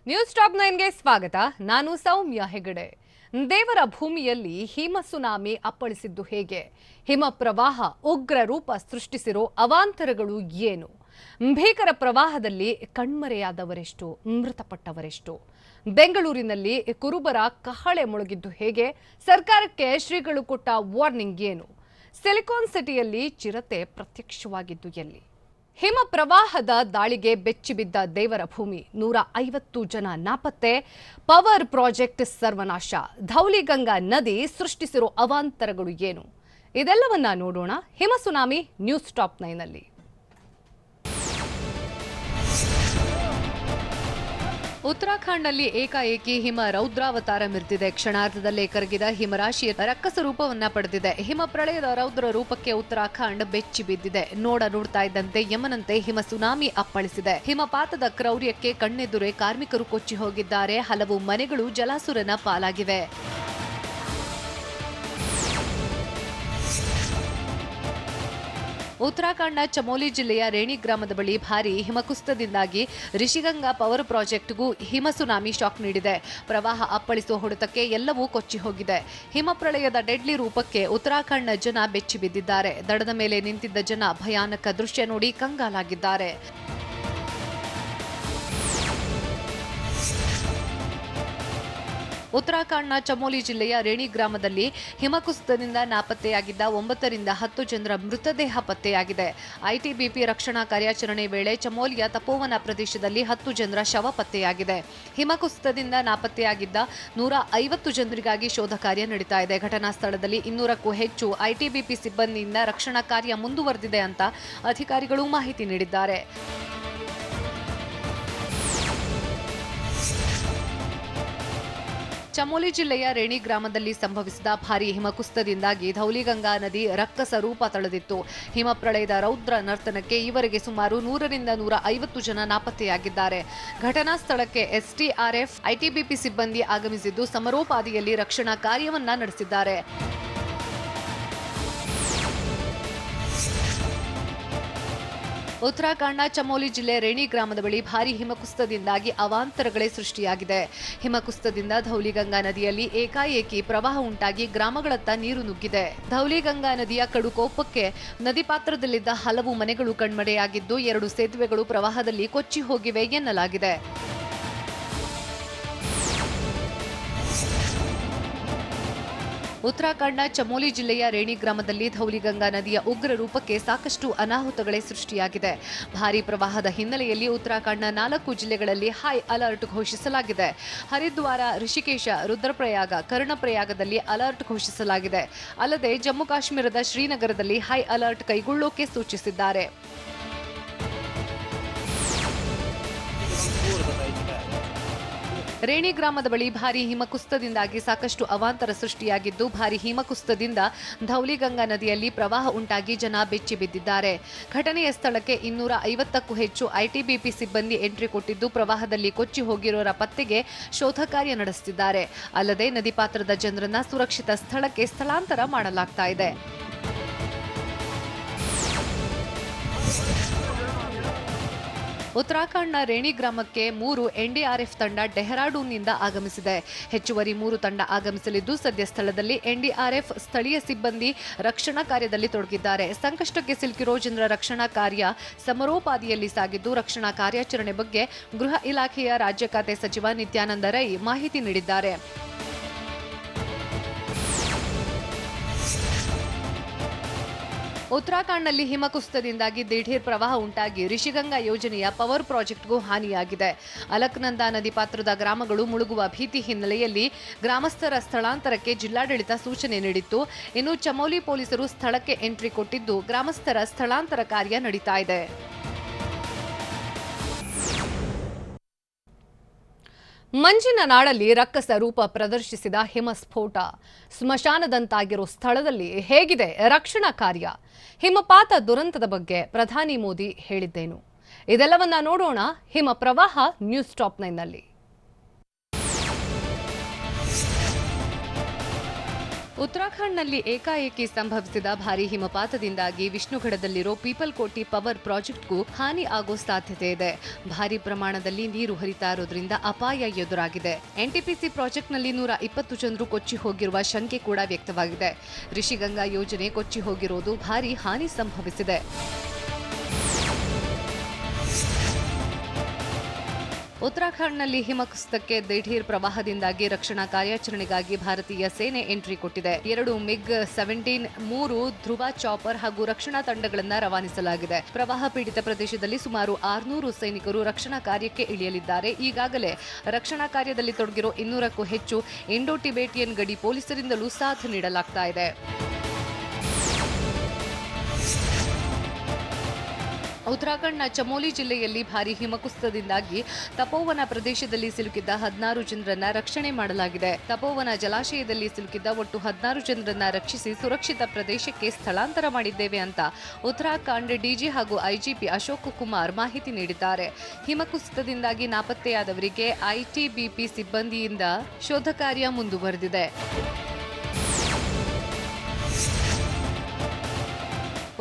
News top 9ಗೆ ಸ್ವಾಗತ. ನಾನು ಸೌಮ್ಯ ಹೆಗಡೆ. ದೇವರ ಭೂಮಿಯಲ್ಲಿ ಹಿಮ ಸುನಾಮಿ ಅಪ್ಪಳಿಸಿದ್ದು ಹೇಗೆ? ಹಿಮ ಪ್ರವಾಹ ಉಗ್ರ ರೂಪ ಸೃಷ್ಟಿಸಿರೋ ಅವಾಂತರಗಳು ಏನು? ಭೀಕರ ಪ್ರವಾಹದಲ್ಲಿ ಕಣ್ಮರೆಯಾದವರೆಷ್ಟು, ಮೃತಪಟ್ಟವರೆಷ್ಟು? ಬೆಂಗಳೂರಿನಲ್ಲಿ ಕುರುಬರ ಕಹಳೆ ಮುಳುಗಿದ್ದು ಹೇಗೆ? ಸರ್ಕಾರಕ್ಕೆ ಶ್ರೀಗಳು ಕೊಟ್ಟ ವಾರ್ನಿಂಗ್ ಏನು? ಸಿಲಿಕಾನ್ ಸಿಟಿಯಲ್ಲಿ ಚಿರತೆ ಪ್ರತ್ಯಕ್ಷವಾಗಿದ್ದು ಎಲ್ಲಿ? ಹಿಮ ಪ್ರವಾಹದ ದಾಳಿಗೆ ಬೆಚ್ಚಿಬಿದ್ದ ದೇವರ ಭೂಮಿ, 150 ಜನ ನಾಪತ್ತೆ, ಪವರ್ ಪ್ರಾಜೆಕ್ಟ್ ಸರ್ವನಾಶ, ಧೌಲಿಗಂಗಾ ನದಿ ಸೃಷ್ಟಿಸಿರೋ ಅವಾಂತರಗಳು ಏನು? ಇದೆಲ್ಲವನ್ನ ನೋಡೋಣ ಹಿಮ ಸುನಾಮಿ ನ್ಯೂಸ್ ಟಾಪ್ 9ನಲ್ಲಿ. ಉತ್ತರಾಖಂಡ್ನಲ್ಲಿ ಏಕಾಏಕಿ ಹಿಮ ರೌದ್ರಾವತಾರ ಮೆರೆದಿದೆ. ಕ್ಷಣಾರ್ಧದಲ್ಲೇ ಕರಗಿದ ಹಿಮರಾಶಿ ರಕ್ಕಸ ರೂಪವನ್ನ ಪಡೆದಿದೆ. ಹಿಮ ಪ್ರಳಯದ ರೌದ್ರ ರೂಪಕ್ಕೆ ಉತ್ತರಾಖಂಡ್ ಬೆಚ್ಚಿ ಬಿದ್ದಿದೆ. ನೋಡ್ತಾ ಇದ್ದಂತೆ ಯಮನಂತೆ ಹಿಮ ಸುನಾಮಿ ಅಪ್ಪಳಿಸಿದೆ. ಹಿಮಪಾತದ ಕ್ರೌರ್ಯಕ್ಕೆ ಕಣ್ಣೆದುರೇ ಕಾರ್ಮಿಕರು ಕೊಚ್ಚಿ ಹೋಗಿದ್ದಾರೆ. ಹಲವು ಮನೆಗಳು ಜಲಾಸುರನ ಪಾಲಾಗಿವೆ. ಉತ್ತರಾಖಂಡ್ನ ಚಮೋಲಿ ಜಿಲ್ಲೆಯ ರೇಣಿ ಗ್ರಾಮದ ಬಳಿ ಭಾರೀ ಹಿಮಕುಸಿತದಿಂದಾಗಿ ರಿಷಿಗಂಗಾ ಪವರ್ ಪ್ರಾಜೆಕ್ಟ್ಗೂ ಹಿಮ ಸುನಾಮಿ ಶಾಕ್ ನೀಡಿದೆ. ಪ್ರವಾಹ ಅಪ್ಪಳಿಸುವ ಹೊಡೆತಕ್ಕೆ ಎಲ್ಲವೂ ಕೊಚ್ಚಿ ಹೋಗಿದೆ. ಹಿಮ ಪ್ರಳಯದ ಡೆಡ್ಲಿ ರೂಪಕ್ಕೆ ಉತ್ತರಾಖಂಡ್ನ ಜನ ಬೆಚ್ಚಿ ಬಿದ್ದಿದ್ದಾರೆ. ದಡದ ಮೇಲೆ ನಿಂತಿದ್ದ ಜನ ಭಯಾನಕ ದೃಶ್ಯ ನೋಡಿ ಕಂಗಾಲಾಗಿದ್ದಾರೆ. ಉತ್ತರಾಖಂಡ್ನ ಚಮೋಲಿ ಜಿಲ್ಲೆಯ ರೇಣಿ ಗ್ರಾಮದಲ್ಲಿ ಹಿಮಕುಸಿತದಿಂದ ನಾಪತ್ತೆಯಾಗಿದ್ದ 9 ರಿಂದ 10 ಜನರ ಮೃತದೇಹ ಪತ್ತೆಯಾಗಿದೆ. ಐಟಿಬಿಪಿ ರಕ್ಷಣಾ ಕಾರ್ಯಾಚರಣೆ ವೇಳೆ ಚಮೋಲಿಯ ತಪೋವನ ಪ್ರದೇಶದಲ್ಲಿ 10 ಜನರ ಶವ ಪತ್ತೆಯಾಗಿದೆ. ಹಿಮಕುಸಿತದಿಂದ ನಾಪತ್ತೆಯಾಗಿದ್ದ 150 ಜನರಿಗಾಗಿ ಶೋಧ ಕಾರ್ಯ ನಡೀತಾ ಇದೆ. ಘಟನಾ ಸ್ಥಳದಲ್ಲಿ 200ಕ್ಕೂ ಹೆಚ್ಚು ಐಟಿಬಿಪಿ ಸಿಬ್ಬಂದಿಯಿಂದ ರಕ್ಷಣಾ ಕಾರ್ಯ ಮುಂದುವರೆದಿದೆ ಅಂತ ಅಧಿಕಾರಿಗಳು ಮಾಹಿತಿ ನೀಡಿದ್ದಾರೆ. ಚಮೋಲಿ ಜಿಲ್ಲೆಯ ರೇಣಿ ಗ್ರಾಮದಲ್ಲಿ ಸಂಭವಿಸಿದ ಭಾರೀ ಹಿಮಕುಸಿತದಿಂದಾಗಿ ಧೌಲಿಗಂಗಾ ನದಿ ರಕ್ಕಸ ರೂಪ ತಳೆದಿತ್ತು. ಹಿಮ ಪ್ರಳಯದ ರೌದ್ರ ನರ್ತನಕ್ಕೆ ಈವರೆಗೆ ಸುಮಾರು 100 ರಿಂದ 150 ಜನ ನಾಪತ್ತೆಯಾಗಿದ್ದಾರೆ. ಘಟನಾ ಸ್ಥಳಕ್ಕೆ ಎಸ್ಡಿಆರ್ಎಫ್, ಐಟಿಬಿಪಿ ಸಿಬ್ಬಂದಿ ಆಗಮಿಸಿದ್ದು ಸಮರೋಪಾದಿಯಲ್ಲಿ ರಕ್ಷಣಾ ಕಾರ್ಯವನ್ನ ನಡೆಸಿದ್ದಾರೆ. ಉತ್ತರಾಖಂಡ್ನ ಚಮೋಲಿ ಜಿಲ್ಲೆ ರೇಣಿ ಗ್ರಾಮದ ಬಳಿ ಭಾರೀ ಹಿಮಕುಸಿತದಿಂದಾಗಿ ಅವಾಂತರಗಳೇ ಸೃಷ್ಟಿಯಾಗಿದೆ. ಹಿಮಕುಸಿತದಿಂದ ಧೌಲಿಗಂಗಾ ನದಿಯಲ್ಲಿ ಏಕಾಏಕಿ ಪ್ರವಾಹ ಉಂಟಾಗಿ ಗ್ರಾಮಗಳತ್ತ ನೀರು ನುಗ್ಗಿದೆ. ಧೌಲಿಗಂಗಾ ನದಿಯ ಕಡುಕೋಪಕ್ಕೆ ನದಿ ಪಾತ್ರದಲ್ಲಿದ್ದ ಹಲವು ಮನೆಗಳು ಕಣ್ಮರೆಯಾಗಿದ್ದು 2 ಸೇತುವೆಗಳು ಪ್ರವಾಹದಲ್ಲಿ ಕೊಚ್ಚಿ ಹೋಗಿವೆ ಎನ್ನಲಾಗಿದೆ. ಉತ್ತರಾಖಂಡ್ನ ಚಮೋಲಿ ಜಿಲ್ಲೆಯ ರೇಣಿ ಗ್ರಾಮದಲ್ಲಿ ಧೌಲಿಗಂಗಾ ನದಿಯ ಉಗ್ರ ರೂಪಕ್ಕೆ ಸಾಕಷ್ಟು ಅನಾಹುತಗಳೇ ಸೃಷ್ಟಿಯಾಗಿದೆ. ಭಾರೀ ಪ್ರವಾಹದ ಹಿನ್ನೆಲೆಯಲ್ಲಿ ಉತ್ತರಾಖಂಡ್ನ 4 ಜಿಲ್ಲೆಗಳಲ್ಲಿ ಹೈ ಅಲರ್ಟ್ ಘೋಷಿಸಲಾಗಿದೆ. ಹರಿದ್ವಾರ, ಋಷಿಕೇಶ, ರುದ್ರಪ್ರಯಾಗ, ಕರ್ಣಪ್ರಯಾಗದಲ್ಲಿ ಅಲರ್ಟ್ ಘೋಷಿಸಲಾಗಿದೆ. ಅಲ್ಲದೆ ಜಮ್ಮು ಕಾಶ್ಮೀರದ ಶ್ರೀನಗರದಲ್ಲಿ ಹೈ ಅಲರ್ಟ್ ಕೈಗೊಳ್ಳೋಕೆ ಸೂಚಿಸಿದ್ದಾರೆ. ರೇಣಿ ಗ್ರಾಮದ ಬಳಿ ಭಾರೀ ಹಿಮಕುಸಿತದಿಂದಾಗಿ ಸಾಕಷ್ಟು ಅವಾಂತರ ಸೃಷ್ಟಿಯಾಗಿದ್ದು, ಭಾರೀ ಹಿಮಕುಸಿತದಿಂದ ಧೌಲಿಗಂಗಾ ನದಿಯಲ್ಲಿ ಪ್ರವಾಹ ಉಂಟಾಗಿ ಜನ ಬೆಚ್ಚಿ ಬಿದ್ದಿದ್ದಾರೆ. ಘಟನೆಯ ಸ್ಥಳಕ್ಕೆ 250ಕ್ಕೂ ಹೆಚ್ಚು ಐಟಿಬಿಪಿ ಸಿಬ್ಬಂದಿ ಎಂಟ್ರಿ ಕೊಟ್ಟಿದ್ದು, ಪ್ರವಾಹದಲ್ಲಿ ಕೊಚ್ಚಿ ಹೋಗಿರೋರ ಪತ್ತೆಗೆ ಶೋಧ ಕಾರ್ಯ ನಡೆಸುತ್ತಿದ್ದಾರೆ. ಅಲ್ಲದೆ ನದಿ ಪಾತ್ರದ ಜನರನ್ನ ಸುರಕ್ಷಿತ ಸ್ಥಳಕ್ಕೆ ಸ್ಥಳಾಂತರ ಮಾಡಲಾಗ್ತಾ ಇದೆ. ಉತ್ತರಾಖಂಡ್ನ ರೇಣಿ ಗ್ರಾಮಕ್ಕೆ 3 ಎನ್ಡಿಆರ್ಎಫ್ ತಂಡ ಡೆಹ್ರಾಡೂನ್ನಿಂದ ಆಗಮಿಸಿದೆ. ಹೆಚ್ಚುವರಿ 3 ತಂಡ ಆಗಮಿಸಲಿದ್ದು, ಸದ್ಯ ಸ್ಥಳದಲ್ಲಿ ಎನ್ಡಿಆರ್ಎಫ್ ಸ್ಥಳೀಯ ಸಿಬ್ಬಂದಿ ರಕ್ಷಣಾ ಕಾರ್ಯದಲ್ಲಿ ತೊಡಗಿದ್ದಾರೆ. ಸಂಕಷ್ಟಕ್ಕೆ ಸಿಲುಕಿರೋ ಜನರ ರಕ್ಷಣಾ ಕಾರ್ಯ ಸಮರೋಪಾದಿಯಲ್ಲಿ ಸಾಗಿದ್ದು, ರಕ್ಷಣಾ ಕಾರ್ಯಾಚರಣೆ ಬಗ್ಗೆ ಗೃಹ ಇಲಾಖೆಯ ರಾಜ್ಯ ಖಾತೆ ಸಚಿವ ನಿತ್ಯಾನಂದ ರೈ ಮಾಹಿತಿ ನೀಡಿದ್ದಾರೆ. ಉತ್ತರಾಖಂಡ್ನಲ್ಲಿ ಹಿಮಕುಸಿತದಿಂದಾಗಿ ದಿಢೀರ್ ಪ್ರವಾಹ ಉಂಟಾಗಿ ರಿಷಿಗಂಗಾ ಯೋಜನೆಯ ಪವರ್ ಪ್ರಾಜೆಕ್ಟ್ಗೂ ಹಾನಿಯಾಗಿದೆ. ಅಲಕ್ನಂದಾ ನದಿ ಪಾತ್ರದ ಗ್ರಾಮಗಳು ಮುಳುಗುವ ಭೀತಿ ಹಿನ್ನೆಲೆಯಲ್ಲಿ ಗ್ರಾಮಸ್ಥರ ಸ್ಥಳಾಂತರಕ್ಕೆ ಜಿಲ್ಲಾಡಳಿತ ಸೂಚನೆ ನೀಡಿತ್ತು. ಇನ್ನು ಚಮೋಲಿ ಪೊಲೀಸರು ಸ್ಥಳಕ್ಕೆ ಎಂಟ್ರಿ ಕೊಟ್ಟಿದ್ದು, ಗ್ರಾಮಸ್ಥರ ಸ್ಥಳಾಂತರ ಕಾರ್ಯ ನಡೀತಾ ಇದೆ. ಮಂಜಿನ ನಾಡಲ್ಲಿ ರಕ್ಕಸ ರೂಪ ಪ್ರದರ್ಶಿಸಿದ ಹಿಮಸ್ಫೋಟ, ಸ್ಮಶಾನದಂತಾಗಿರೋ ಸ್ಥಳದಲ್ಲಿ ಹೇಗಿದೆ ರಕ್ಷಣಾ ಕಾರ್ಯ? ಹಿಮಪಾತ ದುರಂತದ ಬಗ್ಗೆ ಪ್ರಧಾನಿ ಮೋದಿ ಹೇಳಿದ್ದೇನು? ಇದೆಲ್ಲವನ್ನ ನೋಡೋಣ ಹಿಮ ಪ್ರವಾಹ ನ್ಯೂಸ್ ಟಾಪ್ 9ನಲ್ಲಿ. ಉತ್ತರಾಖಂಡ್ನಲ್ಲಿ ಏಕಾಏಕಿ ಸಂಭವಿಸಿದ ಭಾರೀ ಹಿಮಪಾತದಿಂದಾಗಿ ವಿಷ್ಣುಘಡದಲ್ಲಿರೋ ಪೀಪಲ್ಕೋಟಿ ಪವರ್ ಪ್ರಾಜೆಕ್ಟ್ಗೂ ಹಾನಿ ಆಗೋ ಸಾಧ್ಯತೆ ಇದೆ. ಭಾರೀ ಪ್ರಮಾಣದಲ್ಲಿ ನೀರು ಹರಿತಾ ಇರೋದ್ರಿಂದ ಅಪಾಯ ಎದುರಾಗಿದೆ. ಎನ್ಟಿಪಿಸಿ ಪ್ರಾಜೆಕ್ಟ್ನಲ್ಲಿ 120 ಜನರು ಕೊಚ್ಚಿ ಹೋಗಿರುವ ಶಂಕೆ ಕೂಡ ವ್ಯಕ್ತವಾಗಿದೆ. ರಿಷಿಗಂಗಾ ಯೋಜನೆ ಕೊಚ್ಚಿ ಹೋಗಿರೋದು ಭಾರೀ ಹಾನಿ ಸಂಭವಿಸಿದೆ. ಉತ್ತರಾಖಂಡ್ನಲ್ಲಿ ಹಿಮಕುಸಿತಕ್ಕೆ ದಿಢೀರ್ ಪ್ರವಾಹದಿಂದಾಗಿ ರಕ್ಷಣಾ ಕಾರ್ಯಾಚರಣೆಗಾಗಿ ಭಾರತೀಯ ಸೇನೆ ಎಂಟ್ರಿ ಕೊಟ್ಟಿದೆ. 2 MiG-17, 3 ಧ್ರುವ ಚಾಪರ್ ಹಾಗೂ ರಕ್ಷಣಾ ತಂಡಗಳನ್ನು ರವಾನಿಸಲಾಗಿದೆ. ಪ್ರವಾಹ ಪೀಡಿತ ಪ್ರದೇಶದಲ್ಲಿ ಸುಮಾರು 600 ಸೈನಿಕರು ರಕ್ಷಣಾ ಕಾರ್ಯಕ್ಕೆ ಇಳಿಯಲಿದ್ದಾರೆ. ಈಗಾಗಲೇ ರಕ್ಷಣಾ ಕಾರ್ಯದಲ್ಲಿ ತೊಡಗಿರೋ 200ಕ್ಕೂ ಹೆಚ್ಚು ಇಂಡೋ ಟಿಬೇಟಿಯನ್ ಗಡಿ ಪೊಲೀಸರಿಂದಲೂ ಸಾಥ್ ನೀಡಲಾಗ್ತಾ ಇದೆ. ಉತ್ತರಾಖಂಡ್ನ ಚಮೋಲಿ ಜಿಲ್ಲೆಯಲ್ಲಿ ಭಾರೀ ಹಿಮಕುಸಿತದಿಂದಾಗಿ ತಪೋವನ ಪ್ರದೇಶದಲ್ಲಿ ಸಿಲುಕಿದ್ದ 16 ಜನರನ್ನ ರಕ್ಷಣೆ ಮಾಡಲಾಗಿದೆ. ತಪೋವನ ಜಲಾಶಯದಲ್ಲಿ ಸಿಲುಕಿದ್ದ ಒಟ್ಟು 16 ಜನರನ್ನ ರಕ್ಷಿಸಿ ಸುರಕ್ಷಿತ ಪ್ರದೇಶಕ್ಕೆ ಸ್ಥಳಾಂತರ ಮಾಡಿದ್ದೇವೆ ಅಂತ ಉತ್ತರಾಖಂಡ್ ಡಿಜಿ ಹಾಗೂ ಐಜಿಪಿ ಅಶೋಕ್ ಕುಮಾರ್ ಮಾಹಿತಿ ನೀಡಿದ್ದಾರೆ. ಹಿಮಕುಸಿತದಿಂದಾಗಿ ನಾಪತ್ತೆಯಾದವರಿಗೆ ಐಟಿಬಿಪಿ ಸಿಬ್ಬಂದಿಯಿಂದ ಶೋಧ ಕಾರ್ಯ ಮುಂದುವರೆದಿದೆ.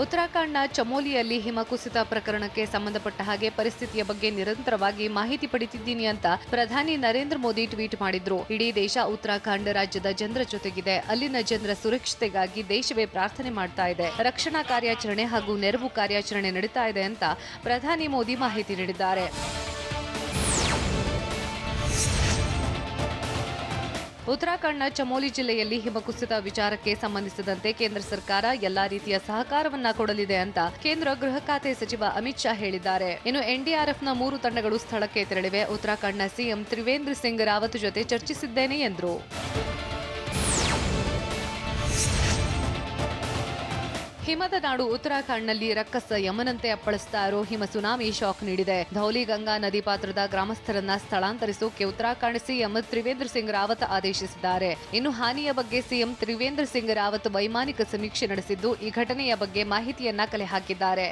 ಉತ್ತರಾಖಂಡ್ನ ಚಮೋಲಿಯಲ್ಲಿ ಹಿಮಕುಸಿತ ಪ್ರಕರಣಕ್ಕೆ ಸಂಬಂಧಪಟ್ಟ ಹಾಗೆ ಪರಿಸ್ಥಿತಿಯ ಬಗ್ಗೆ ನಿರಂತರವಾಗಿ ಮಾಹಿತಿ ಪಡೆದಿದ್ದೀನಿ ಅಂತ ಪ್ರಧಾನಿ ನರೇಂದ್ರ ಮೋದಿ ಟ್ವೀಟ್ ಮಾಡಿದ್ರು. ಇಡೀ ದೇಶ ಉತ್ತರಾಖಂಡ್ ರಾಜ್ಯದ ಜನರ ಜೊತೆಗಿದೆ. ಅಲ್ಲಿನ ಜನರ ಸುರಕ್ಷತೆಗಾಗಿ ದೇಶವೇ ಪ್ರಾರ್ಥನೆ ಮಾಡ್ತಾ ಇದೆ. ರಕ್ಷಣಾ ಕಾರ್ಯಾಚರಣೆ ಹಾಗೂ ನೆರವು ಕಾರ್ಯಾಚರಣೆ ನಡೀತಾ ಇದೆ ಅಂತ ಪ್ರಧಾನಿ ಮೋದಿ ಮಾಹಿತಿ ನೀಡಿದ್ದಾರೆ. ಉತ್ತರಾಖಂಡ್ನ ಚಮೋಲಿ ಜಿಲ್ಲೆಯಲ್ಲಿ ಹಿಮಕುಸಿತ ವಿಚಾರಕ್ಕೆ ಸಂಬಂಧಿಸಿದಂತೆ ಕೇಂದ್ರ ಸರ್ಕಾರ ಎಲ್ಲಾ ರೀತಿಯ ಸಹಕಾರವನ್ನ ಕೊಡಲಿದೆ ಅಂತ ಕೇಂದ್ರ ಗೃಹ ಖಾತೆ ಸಚಿವ ಅಮಿತ್ ಶಾ ಹೇಳಿದ್ದಾರೆ. ಇನ್ನು ಎನ್ಡಿಆರ್ಎಫ್ನ 3 ತಂಡಗಳು ಸ್ಥಳಕ್ಕೆ ತೆರಳಿವೆ. ಉತ್ತರಾಖಂಡ್ನ ಸಿಎಂ ತ್ರಿವೇಂದ್ರ ಸಿಂಗ್ ರಾವತ್ ಜೊತೆ ಚರ್ಚಿಸಿದ್ದೇನೆ ಎಂದರು. ಹಿಮದ ನಾಡು ಉತ್ತರಾಖಂಡ್ನಲ್ಲಿ ರಕ್ಕಸ ಯಮನಂತೆ ಅಪ್ಪಳಿಸ್ತಾ ಇರೋ ಹಿಮ ಸುನಾಮಿ ಶಾಕ್ ನೀಡಿದೆ. ಧೌಲಿಗಂಗಾ ನದಿ ಪಾತ್ರದ ಗ್ರಾಮಸ್ಥರನ್ನ ಸ್ಥಳಾಂತರಿಸೋಕೆ ಉತ್ತರಾಖಂಡ್ ಸಿಎಂ ತ್ರಿವೇಂದ್ರ ಸಿಂಗ್ ರಾವತ್ ಆದೇಶಿಸಿದ್ದಾರೆ. ಇನ್ನು ಹಾನಿಯ ಬಗ್ಗೆ ಸಿಎಂ ತ್ರಿವೇಂದ್ರ ಸಿಂಗ್ ರಾವತ್ ವೈಮಾನಿಕ ಸಮೀಕ್ಷೆ ನಡೆಸಿದ್ದು ಈ ಘಟನೆಯ ಬಗ್ಗೆ ಮಾಹಿತಿಯನ್ನ ಕಲೆ ಹಾಕಿದ್ದಾರೆ.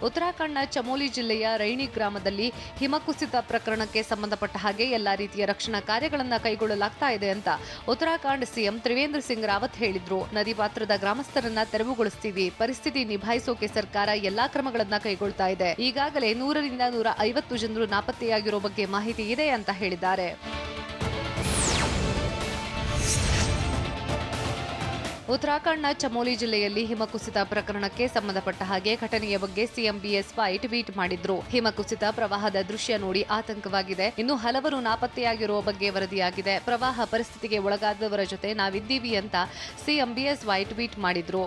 ಉತ್ತರಾಖಂಡ್ನ ಚಮೋಲಿ ಜಿಲ್ಲೆಯ ರೈಣಿ ಗ್ರಾಮದಲ್ಲಿ ಹಿಮಕುಸಿತ ಪ್ರಕರಣಕ್ಕೆ ಸಂಬಂಧಪಟ್ಟ ಹಾಗೆ ಎಲ್ಲಾ ರೀತಿಯ ರಕ್ಷಣಾ ಕಾರ್ಯಗಳನ್ನು ಕೈಗೊಳ್ಳಲಾಗ್ತಾ ಇದೆ ಅಂತ ಉತ್ತರಾಖಂಡ್ ಸಿಎಂ ತ್ರಿವೇಂದ್ರ ಸಿಂಗ್ ರಾವತ್ ಹೇಳಿದ್ರು. ನದಿ ಪಾತ್ರದ ಗ್ರಾಮಸ್ಥರನ್ನ ತೆರವುಗೊಳಿಸ್ತೀವಿ. ಪರಿಸ್ಥಿತಿ ನಿಭಾಯಿಸೋಕೆ ಸರ್ಕಾರ ಎಲ್ಲಾ ಕ್ರಮಗಳನ್ನ ಕೈಗೊಳ್ತಾ ಇದೆ. ಈಗಾಗಲೇ 100 ರಿಂದ 150 ಜನರು ನಾಪತ್ತೆಯಾಗಿರೋ ಬಗ್ಗೆ ಮಾಹಿತಿ ಇದೆ ಅಂತ ಹೇಳಿದ್ದಾರೆ. ಉತ್ತರಾಖಂಡ್ನ ಚಮೋಲಿ ಜಿಲ್ಲೆಯಲ್ಲಿ ಹಿಮಕುಸಿತ ಪ್ರಕರಣಕ್ಕೆ ಸಂಬಂಧಪಟ್ಟ ಹಾಗೆ ಘಟನೆಯ ಬಗ್ಗೆ ಸಿಎಂ ಬಿಎಸ್ವೈ ಟ್ವೀಟ್ ಮಾಡಿದ್ರು. ಹಿಮಕುಸಿತ ಪ್ರವಾಹದ ದೃಶ್ಯ ನೋಡಿ ಆತಂಕವಾಗಿದೆ. ಇನ್ನು ಹಲವರು ನಾಪತ್ತೆಯಾಗಿರುವ ಬಗ್ಗೆ ವರದಿಯಾಗಿದೆ. ಪ್ರವಾಹ ಪರಿಸ್ಥಿತಿಗೆ ಒಳಗಾದವರ ಜೊತೆ ನಾವಿದ್ದೀವಿ ಅಂತ ಸಿಎಂ ಬಿಎಸ್ವೈ ಟ್ವೀಟ್ ಮಾಡಿದ್ರು.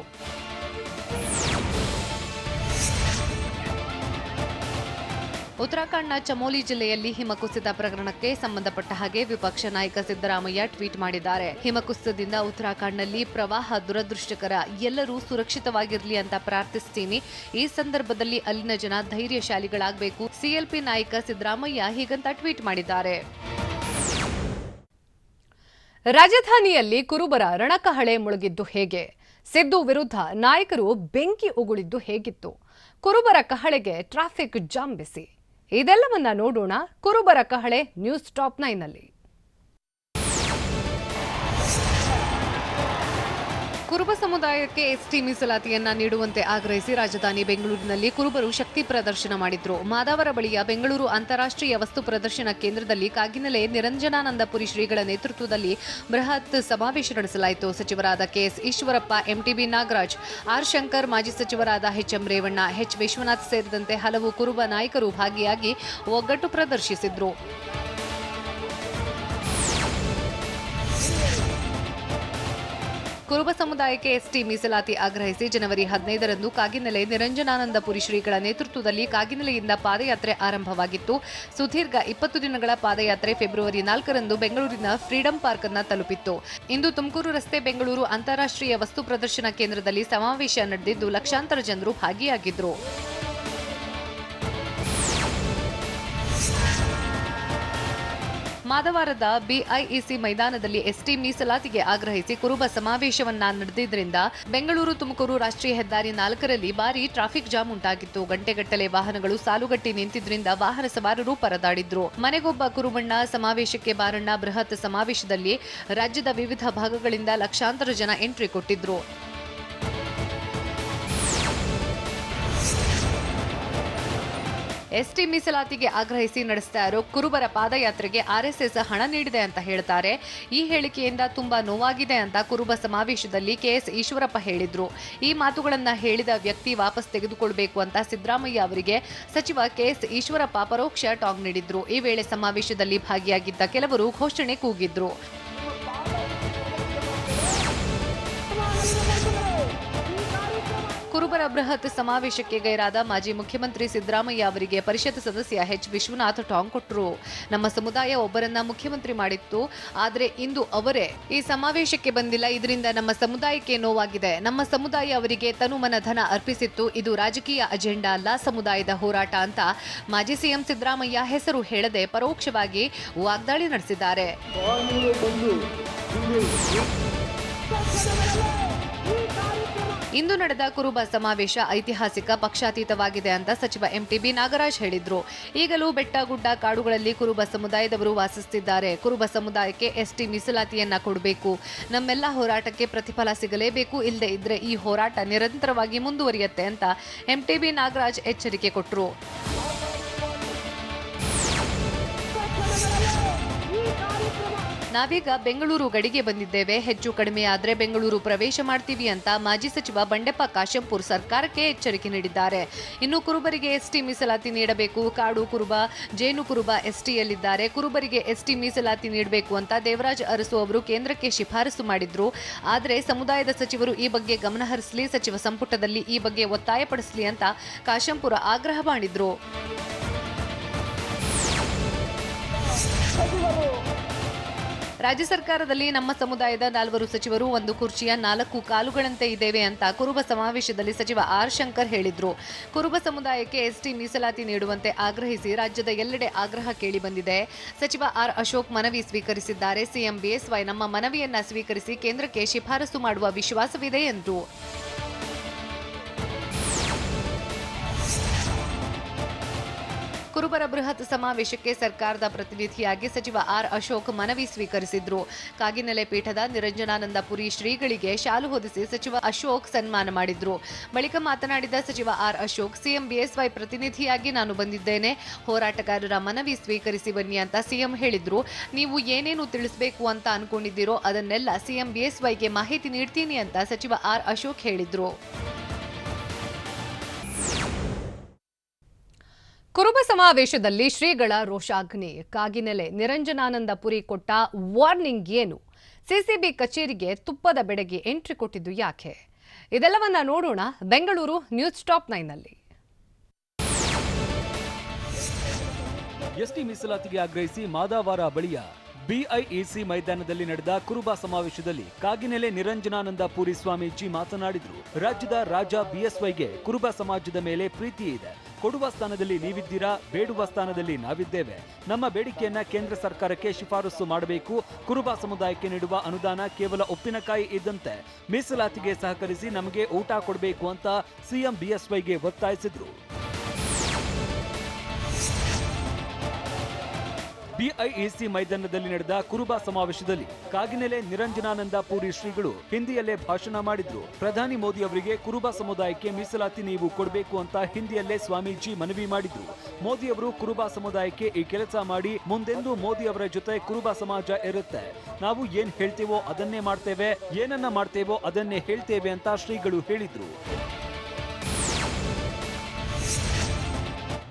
ಉತ್ತರಾಖಂಡ್ನ ಚಮೋಲಿ ಜಿಲ್ಲೆಯಲ್ಲಿ ಹಿಮಕುಸಿತ ಪ್ರಕರಣಕ್ಕೆ ಸಂಬಂಧಪಟ್ಟ ಹಾಗೆ ವಿಪಕ್ಷ ನಾಯಕ ಸಿದ್ದರಾಮಯ್ಯ ಟ್ವೀಟ್ ಮಾಡಿದ್ದಾರೆ. ಹಿಮಕುಸಿತದಿಂದ ಉತ್ತರಾಖಂಡ್ನಲ್ಲಿ ಪ್ರವಾಹ ದುರದೃಷ್ಟಕರ. ಎಲ್ಲರೂ ಸುರಕ್ಷಿತವಾಗಿರಲಿ ಅಂತ ಪ್ರಾರ್ಥಿಸ್ತೀನಿ. ಈ ಸಂದರ್ಭದಲ್ಲಿ ಅಲ್ಲಿನ ಜನ ಧೈರ್ಯಶಾಲಿಗಳಾಗಬೇಕು. ಸಿಎಲ್ಪಿ ನಾಯಕ ಸಿದ್ದರಾಮಯ್ಯ ಹೀಗಂತ ಟ್ವೀಟ್ ಮಾಡಿದ್ದಾರೆ. ರಾಜಧಾನಿಯಲ್ಲಿ ಕುರುಬರ ರಣಕಹಳೆ ಮುಳುಗಿದ್ದು ಹೇಗೆ? ಸಿದ್ದು ವಿರುದ್ಧ ನಾಯಕರು ಬೆಂಕಿ ಉಗುಳಿದ್ದು ಹೇಗಿತ್ತು? ಕುರುಬರ ಕಹಳೆಗೆ ಟ್ರಾಫಿಕ್ ಜಾಮ್ ಬಿಸಿ. ಇದೆಲ್ಲವನ್ನ ನೋಡೋಣ ಕುರುಬರ ಕಹಳೆ ನ್ಯೂಸ್ ಟಾಪ್ 9 ನಲ್ಲಿ. ಕುರುಬ ಸಮುದಾಯಕ್ಕೆ ಎಸ್ಟಿ ಮೀಸಲಾತಿಯನ್ನ ನೀಡುವಂತೆ ಆಗ್ರಹಿಸಿ ರಾಜಧಾನಿ ಬೆಂಗಳೂರಿನಲ್ಲಿ ಕುರುಬರು ಶಕ್ತಿ ಪ್ರದರ್ಶನ ಮಾಡಿದ್ರು. ಮಾದಾವರ ಬಳಿಯ ಬೆಂಗಳೂರು ಅಂತಾರಾಷ್ಟ್ರೀಯ ವಸ್ತು ಪ್ರದರ್ಶನ ಕೇಂದ್ರದಲ್ಲಿ ಕಾಗಿನೆಲೆ ನಿರಂಜನಾನಂದಪುರಿ ಶ್ರೀಗಳ ನೇತೃತ್ವದಲ್ಲಿ ಬೃಹತ್ ಸಮಾವೇಶ ನಡೆಸಲಾಯಿತು. ಸಚಿವರಾದ KS Eshwarappa, MTB Nagaraj, R Shankar, ಮಾಜಿ ಸಚಿವರಾದ ಎಚ್ಎಂ ರೇವಣ್ಣ, ಎಚ್ ವಿಶ್ವನಾಥ್ ಸೇರಿದಂತೆ ಹಲವು ಕುರುಬ ನಾಯಕರು ಭಾಗಿಯಾಗಿ ಒಗ್ಗಟ್ಟು ಪ್ರದರ್ಶಿಸಿದ್ರು. ಕುರುಬ ಸಮುದಾಯಕ್ಕೆ ಎಸ್ಟಿ ಮೀಸಲಾತಿ ಆಗ್ರಹಿಸಿ ಜನವರಿ 15ರಂದು ಕಾಗಿನೆಲೆ ನಿರಂಜನಾನಂದಪುರಿ ಶ್ರೀಗಳ ನೇತೃತ್ವದಲ್ಲಿ ಕಾಗಿನೆಲೆಯಿಂದ ಪಾದಯಾತ್ರೆ ಆರಂಭವಾಗಿತ್ತು. ಸುದೀರ್ಘ 20 ದಿನಗಳ ಪಾದಯಾತ್ರೆ ಫೆಬ್ರವರಿ 4ರಂದು ಬೆಂಗಳೂರಿನ ಫ್ರೀಡಂ ಪಾರ್ಕ್ ಅನ್ನು ತಲುಪಿತ್ತು. ಇಂದು ತುಮಕೂರು ರಸ್ತೆ ಬೆಂಗಳೂರು ಅಂತಾರಾಷ್ಟ್ರೀಯ ವಸ್ತು ಪ್ರದರ್ಶನ ಕೇಂದ್ರದಲ್ಲಿ ಸಮಾವೇಶ ನಡೆದಿದ್ದು ಲಕ್ಷಾಂತರ ಜನರು ಭಾಗಿಯಾಗಿದ್ದರು. ಮಾದವಾರದ ಬಿಐಇಸಿ ಮೈದಾನದಲ್ಲಿ ಎಸ್ಟಿ ಮೀಸಲಾತಿಗೆ ಆಗ್ರಹಿಸಿ ಕುರುಬ ಸಮಾವೇಶವನ್ನ ನಡೆದಿದ್ದರಿಂದ ಬೆಂಗಳೂರು ತುಮಕೂರು ರಾಷ್ಟ್ರೀಯ ಹೆದ್ದಾರಿ 4ರಲ್ಲಿ ಭಾರೀ ಟ್ರಾಫಿಕ್ ಜಾಮ್ ಉಂಟಾಗಿತ್ತು. ಗಂಟೆಗಟ್ಟಲೆ ವಾಹನಗಳು ಸಾಲುಗಟ್ಟಿ ನಿಂತಿದ್ರಿಂದ ವಾಹನ ಸವಾರರು ಪರದಾಡಿದ್ರು. ಮನೆಗೊಬ್ಬ ಕುರುಬಣ್ಣ ಸಮಾವೇಶಕ್ಕೆ ಬಾರಣ್ಣ ಬೃಹತ್ ಸಮಾವೇಶದಲ್ಲಿ ರಾಜ್ಯದ ವಿವಿಧ ಭಾಗಗಳಿಂದ ಲಕ್ಷಾಂತರ ಜನ ಎಂಟ್ರಿ ಕೊಟ್ಟಿದ್ರು. ಎಸ್ಟಿ ಮೀಸಲಾತಿಗೆ ಆಗ್ರಹಿಸಿ ನಡೆಸ್ತಾ ಇರೋ ಕುರುಬರ ಪಾದಯಾತ್ರೆಗೆ ಆರ್ಎಸ್ಎಸ್ ಹಣ ನೀಡಿದೆ ಅಂತ ಹೇಳ್ತಾರೆ. ಈ ಹೇಳಿಕೆಯಿಂದ ತುಂಬಾ ನೋವಾಗಿದೆ ಅಂತ ಕುರುಬ ಸಮಾವೇಶದಲ್ಲಿ ಕೆಎಸ್ ಈಶ್ವರಪ್ಪ ಹೇಳಿದ್ರು. ಈ ಮಾತುಗಳನ್ನ ಹೇಳಿದ ವ್ಯಕ್ತಿ ವಾಪಸ್ ತೆಗೆದುಕೊಳ್ಳಬೇಕು ಅಂತ ಸಿದ್ದರಾಮಯ್ಯ ಅವರಿಗೆ ಸಚಿವ ಕೆಎಸ್ ಈಶ್ವರಪ್ಪ ಪರೋಕ್ಷ ಟಾಂಗ್ ನೀಡಿದ್ರು. ಈ ವೇಳೆ ಸಮಾವೇಶದಲ್ಲಿ ಭಾಗಿಯಾಗಿದ್ದ ಕೆಲವರು ಘೋಷಣೆ ಕೂಗಿದ್ರು. ಕುರುಬರ ಬೃಹತ್ ಸಮಾವೇಶಕ್ಕೆ ಗೈರಾದ ಮಾಜಿ ಮುಖ್ಯಮಂತ್ರಿ ಸಿದ್ದರಾಮಯ್ಯ ಅವರಿಗೆ ಪರಿಷತ್ ಸದಸ್ಯ ಎಚ್ ವಿಶ್ವನಾಥ್ ಟಾಂಗ್ ಕೊಟ್ಟರು. ನಮ್ಮ ಸಮುದಾಯ ಒಬ್ಬರನ್ನ ಮುಖ್ಯಮಂತ್ರಿ ಮಾಡಿತ್ತು, ಆದರೆ ಇಂದು ಅವರೇ ಈ ಸಮಾವೇಶಕ್ಕೆ ಬಂದಿಲ್ಲ. ಇದರಿಂದ ನಮ್ಮ ಸಮುದಾಯಕ್ಕೆ ನೋವಾಗಿದೆ. ನಮ್ಮ ಸಮುದಾಯ ಅವರಿಗೆ ತನುಮನ ಧನ ಅರ್ಪಿಸಿತ್ತು. ಇದು ರಾಜಕೀಯ ಅಜೆಂಡಾ ಅಲ್ಲ, ಸಮುದಾಯದ ಹೋರಾಟ ಅಂತ ಮಾಜಿ ಸಿಎಂ ಸಿದ್ದರಾಮಯ್ಯ ಹೆಸರು ಹೇಳದೆ ಪರೋಕ್ಷವಾಗಿ ವಾಗ್ದಾಳಿ ನಡೆಸಿದ್ದಾರೆ. ಇಂದು ನಡೆದ ಕುರುಬ ಸಮಾವೇಶ ಐತಿಹಾಸಿಕ, ಪಕ್ಷಾತೀತವಾಗಿದೆ ಅಂತ ಸಚಿವ ಎಂಟಿಬಿ ನಾಗರಾಜ್ ಹೇಳಿದ್ರು. ಈಗಲೂ ಬೆಟ್ಟ ಗುಡ್ಡ ಕಾಡುಗಳಲ್ಲಿ ಕುರುಬ ಸಮುದಾಯದವರು ವಾಸಿಸುತ್ತಿದ್ದಾರೆ. ಕುರುಬ ಸಮುದಾಯಕ್ಕೆ ಎಸ್ಟಿ ಮೀಸಲಾತಿಯನ್ನ ಕೊಡಬೇಕು. ನಮ್ಮೆಲ್ಲ ಹೋರಾಟಕ್ಕೆ ಪ್ರತಿಫಲ ಸಿಗಲೇಬೇಕು. ಇಲ್ಲದೆ ಇದ್ರೆ ಈ ಹೋರಾಟ ನಿರಂತರವಾಗಿ ಮುಂದುವರಿಯುತ್ತೆ ಅಂತ ಎಂಟಿಬಿ ನಾಗರಾಜ್ ಎಚ್ಚರಿಕೆ ಕೊಟ್ಟರು. ನಾವೀಗ ಬೆಂಗಳೂರು ಗಡಿಗೆ ಬಂದಿದ್ದೇವೆ. ಹೆಚ್ಚು ಕಡಿಮೆ ಆದರೆ ಬೆಂಗಳೂರು ಪ್ರವೇಶ ಮಾಡ್ತೀವಿ ಅಂತ ಮಾಜಿ ಸಚಿವ ಬಂಡೆಪ್ಪ ಕಾಶೆಂಪುರ್ ಸರ್ಕಾರಕ್ಕೆ ಎಚ್ಚರಿಕೆ ನೀಡಿದ್ದಾರೆ. ಇನ್ನು ಕುರುಬರಿಗೆ ಎಸ್ಟಿ ಮೀಸಲಾತಿ ನೀಡಬೇಕು. ಕಾಡು ಕುರುಬ, ಜೇನು ಕುರುಬ ಎಸ್ಟಿಯಲ್ಲಿದ್ದಾರೆ. ಕುರುಬರಿಗೆ ಎಸ್ಟಿ ಮೀಸಲಾತಿ ನೀಡಬೇಕು ಅಂತ ದೇವರಾಜ್ ಅರಸು ಅವರು ಕೇಂದ್ರಕ್ಕೆ ಶಿಫಾರಸು ಮಾಡಿದ್ರು. ಆದರೆ ಸಮುದಾಯದ ಸಚಿವರು ಈ ಬಗ್ಗೆ ಗಮನ ಹರಿಸಲಿ, ಸಚಿವ ಸಂಪುಟದಲ್ಲಿ ಈ ಬಗ್ಗೆ ಒತ್ತಾಯಪಡಿಸಲಿ ಅಂತ ಕಾಶೆಂಪುರ ಆಗ್ರಹ ಮಾಡಿದ್ರು. ರಾಜ್ಯ ಸರ್ಕಾರದಲ್ಲಿ ನಮ್ಮ ಸಮುದಾಯದ 4 ಸಚಿವರು 1 ಕುರ್ಚಿಯ 4 ಕಾಲುಗಳಂತೆ ಇದ್ದೇವೆ ಅಂತ ಕುರುಬ ಸಮಾವೇಶದಲ್ಲಿ ಸಚಿವ ಆರ್ ಶಂಕರ್ ಹೇಳಿದ್ರು. ಕುರುಬ ಸಮುದಾಯಕ್ಕೆ ಎಸ್ಟಿ ಮೀಸಲಾತಿ ನೀಡುವಂತೆ ಆಗ್ರಹಿಸಿ ರಾಜ್ಯದ ಎಲ್ಲೆಡೆ ಆಗ್ರಹ ಕೇಳಿ ಬಂದಿದೆ. ಸಚಿವ ಆರ್ ಅಶೋಕ್ ಮನವಿ ಸ್ವೀಕರಿಸಿದ್ದಾರೆ. ಸಿಎಂ ಬಿಎಸ್ವೈ ನಮ್ಮ ಮನವಿಯನ್ನ ಸ್ವೀಕರಿಸಿ ಕೇಂದ್ರಕ್ಕೆ ಶಿಫಾರಸು ಮಾಡುವ ವಿಶ್ವಾಸವಿದೆ ಎಂದರು. ಕುರುಬರ ಬೃಹತ್ ಸಮಾವೇಶಕ್ಕೆ ಸರ್ಕಾರದ ಪ್ರತಿನಿಧಿಯಾಗಿ ಸಚಿವ ಆರ್ ಅಶೋಕ್ ಮನವಿ ಸ್ವೀಕರಿಸಿದ್ರು. ಕಾಗಿನೆಲೆ ಪೀಠದ ನಿರಂಜನಾನಂದ ಪುರಿ ಶ್ರೀಗಳಿಗೆ ಶಾಲು ಹೊದಿಸಿ ಸಚಿವ ಅಶೋಕ್ ಸನ್ಮಾನ ಮಾಡಿದ್ರು. ಬಳಿಕ ಮಾತನಾಡಿದ ಸಚಿವ ಆರ್ ಅಶೋಕ್, ಸಿಎಂ ಬಿಎಸ್ವೈ ಪ್ರತಿನಿಧಿಯಾಗಿ ನಾನು ಬಂದಿದ್ದೇನೆ. ಹೋರಾಟಗಾರರ ಮನವಿ ಸ್ವೀಕರಿಸಿ ಬನ್ನಿ ಅಂತ ಸಿಎಂ ಹೇಳಿದ್ರು. ನೀವು ಏನೇನು ತಿಳಿಸಬೇಕು ಅಂತ ಅನ್ಕೊಂಡಿದ್ದೀರೋ ಅದನ್ನೆಲ್ಲ ಸಿಎಂ ಬಿಎಸ್ವೈಗೆ ಮಾಹಿತಿ ನೀಡ್ತೀನಿ ಅಂತ ಸಚಿವ ಆರ್ ಅಶೋಕ್ ಹೇಳಿದ್ರು. ಕುರುಬ ಸಮಾವೇಶದಲ್ಲಿ ಶ್ರೀಗಳ ರೋಷಾಗ್ನಿ. ಕಾಗಿನೆಲೆ ನಿರಂಜನಾನಂದ ಪುರಿ ಕೊಟ್ಟ ವಾರ್ನಿಂಗ್ ಏನು? ಸಿಸಿಬಿ ಕಚೇರಿಗೆ ತುಪ್ಪದ ಬೆಡಗಿ ಎಂಟ್ರಿ ಕೊಟ್ಟಿದ್ದು ಯಾಕೆ? ಇದೆಲ್ಲವನ್ನ ನೋಡೋಣ ಬೆಂಗಳೂರು ನ್ಯೂಸ್ ಟಾಪ್ 9ನಲ್ಲಿ. ಎಸ್ಟಿ ಮೀಸಲಾತಿಗೆ ಆಗ್ರಹಿಸಿ ಮಾದಾವಾರ ಬಳಿಯ ಬಿಐಇಸಿ ಮೈದಾನದಲ್ಲಿ ನಡೆದ ಕುರುಬ ಸಮಾವೇಶದಲ್ಲಿ ಕಾಗಿನೆಲೆ ನಿರಂಜನಾನಂದ ಪುರಿ ಸ್ವಾಮೀಜಿ ಮಾತನಾಡಿದರು. ರಾಜ್ಯದ ರಾಜ ಬಿಎಸ್ವೈಗೆ ಕುರುಬ ಸಮಾಜದ ಮೇಲೆ ಪ್ರೀತಿ ಇದೆ. ಕೊಡುವ ಸ್ಥಾನದಲ್ಲಿ ನೀವಿದ್ದೀರಾ, ಬೇಡುವ ಸ್ಥಾನದಲ್ಲಿ ನಾವಿದ್ದೇವೆ. ನಮ್ಮ ಬೇಡಿಕೆಯನ್ನ ಕೇಂದ್ರ ಸರ್ಕಾರಕ್ಕೆ ಶಿಫಾರಸು ಮಾಡಬೇಕು. ಕುರುಬ ಸಮುದಾಯಕ್ಕೆ ನೀಡುವ ಅನುದಾನ ಕೇವಲ ಉಪ್ಪಿನಕಾಯಿ ಇದ್ದಂತೆ. ಮೀಸಲಾತಿಗೆ ಸಹಕರಿಸಿ ನಮಗೆ ಊಟ ಕೊಡಬೇಕು ಅಂತ ಸಿಎಂ ಬಿಎಸ್ವೈಗೆ ಒತ್ತಾಯಿಸಿದ್ರು. ಬಿಐಇಸಿ ಮೈದಾನದಲ್ಲಿ ನಡೆದ ಕುರುಬ ಸಮಾವೇಶದಲ್ಲಿ ಕಾಗಿನೆಲೆ ನಿರಂಜನಾನಂದ ಪುರಿ ಶ್ರೀಗಳು ಹಿಂದಿಯಲ್ಲೇ ಭಾಷಣ ಮಾಡಿದ್ರು. ಪ್ರಧಾನಿ ಮೋದಿ ಅವರಿಗೆ ಕುರುಬ ಸಮುದಾಯಕ್ಕೆ ಮೀಸಲಾತಿ ನೀವು ಕೊಡಬೇಕು ಅಂತ ಹಿಂದಿಯಲ್ಲೇ ಸ್ವಾಮೀಜಿ ಮನವಿ ಮಾಡಿದ್ರು. ಮೋದಿ ಅವರು ಕುರುಬ ಸಮುದಾಯಕ್ಕೆ ಈ ಕೆಲಸ ಮಾಡಿ, ಮುಂದೆಂದು ಮೋದಿ ಅವರ ಜೊತೆ ಕುರುಬ ಸಮಾಜ ಇರುತ್ತೆ. ನಾವು ಏನ್ ಹೇಳ್ತೇವೋ ಅದನ್ನೇ ಮಾಡ್ತೇವೆ, ಏನನ್ನ ಮಾಡ್ತೇವೋ ಅದನ್ನೇ ಹೇಳ್ತೇವೆ ಅಂತ ಶ್ರೀಗಳು ಹೇಳಿದ್ರು.